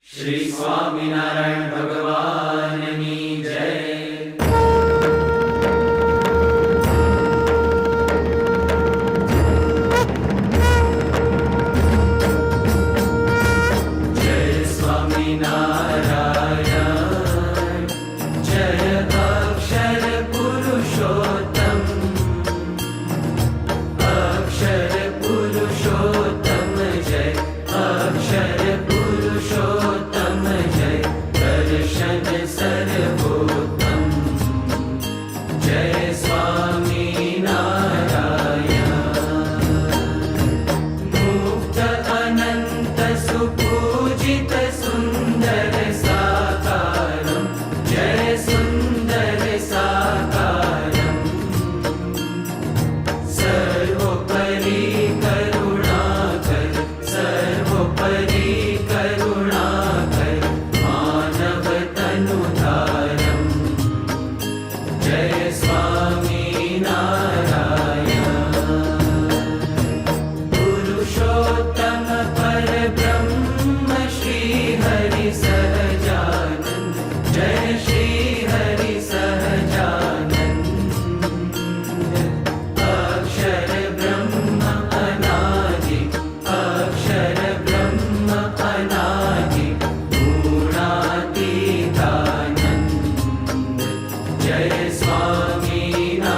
श्री स्वामिनारायण भगवाननी जय। जय स्वामिनारायण, जय अक्षर पुरुषोत्तम, अक्षर पुरुषोत्तम जय, अक्षर पुरुषोत्तम जय, दर्शन सर्वोत्तम जय स्वामिनारायण। मुक्त अनंत सुपूजित सुंदर साकारं जय सुंदर साकारं, सर्वोपरि करुणाकर, सर्वोपरि करुणाकर, मानव तनुधारं जय स्वामिनारायण। पुरुषोत्तम परब्रह्म श्री हरि सहजानंद जय श्री हरि सहजानंद, अक्षर ब्रह्म अनादि, अक्षर ब्रह्म अनादि, गुणातीतानंद जय स्वामिनारायण।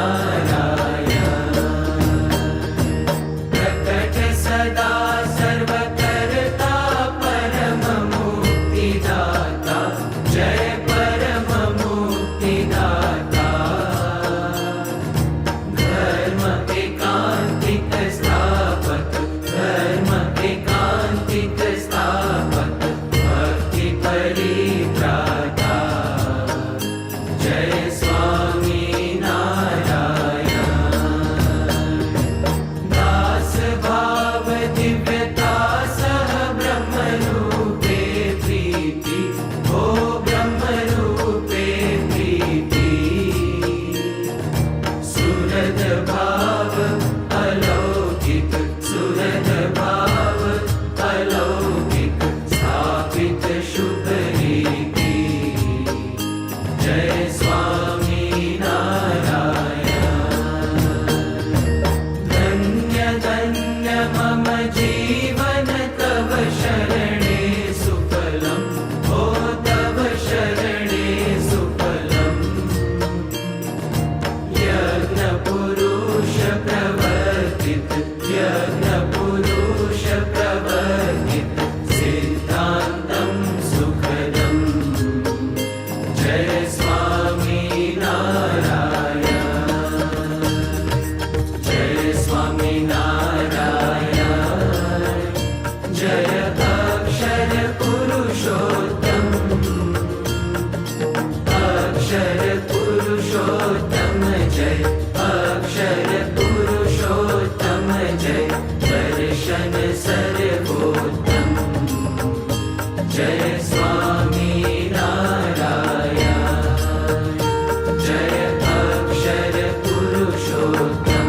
प्रकट सदा सर्वकर्ता परम मुक्तिदाता जय परम मुक्तिदाता, धर्म एकांतिक स्थापक, धर्म एकांतिक स्थापक, भक्ति परित्राता जय स्वामिनारायण। दास भाव दिव्यता सह ब्रह्म रूपे प्रीति, हो ब्रह्म रूपे प्रीति, सुरद भाव अलौकिक, सुरद भाव अलौकिक, स्थापित शुभ रीति जय स्वामिनारायण। धन्य धन्य मम जीवन तव शरणे सुफलम्, हो तव शरणे सुफलम्, यज्ञ पुरुष प्रवर्तित, यज्ञ पुरुष प्रवर्तित, सिद्धान्तं सुखदम् जय स्वामिनारायण। जय स्वामिनारायण, जय अक्षर पुरुषोत्तम, अक्षर पुरुषोत्तम जय, अक्षर पुरुषोत्तम जय, दर्शन सर्वोत्तम जय स्वामिनारायण। जय अक्षर पुरुषोत्तम,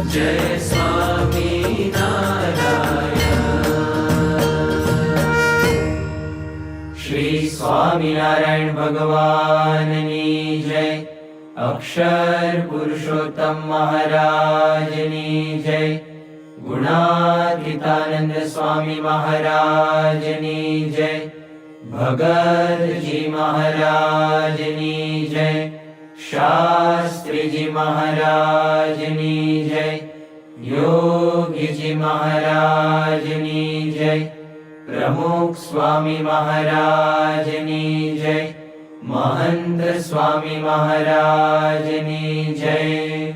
जय स्वामिनारायण। श्री स्वामिनारायण भगवाननी जय। अक्षर पुरुषोत्तम महाराजनी जय। गुणातीतानंद स्वामी महाराजनी जय। भगत जी महाराजनी जय। शास्त्री जी महाराजनी जय। योगी जी महाराजनी जय। प्रमुख स्वामी महाराजनी जय। महंत स्वामी महाराजनी जय।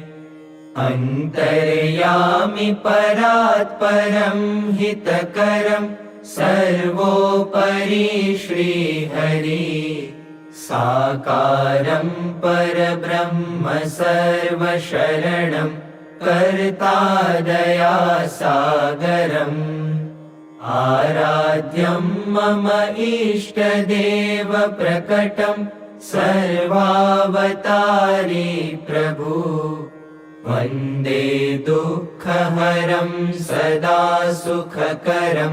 अंतर्यामि परात्परं हितकरं सर्वोपरि श्रीहरि, साकारं परब्रह्म सर्वशरणं कर्ता दयासागरम्, आराध्यं मम इष्टदेव प्रकटं सर्वावतारी प्रभु, वन्दे दुःखहरं सदा सुखकरं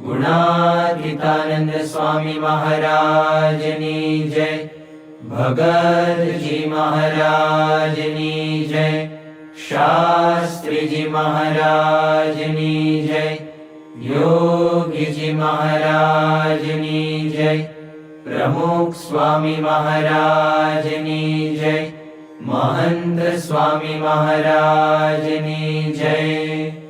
ગુણાતીતાનંદ સ્વામી મહારાજની જય. ભગતજી મહારાજની જય. શાસ્ત્રીજી મહારાજની જય. યોગીજી મહારાજની જય. પ્રમુખ સ્વામી મહારાજની જય. મહંત સ્વામી મહારાજની જય.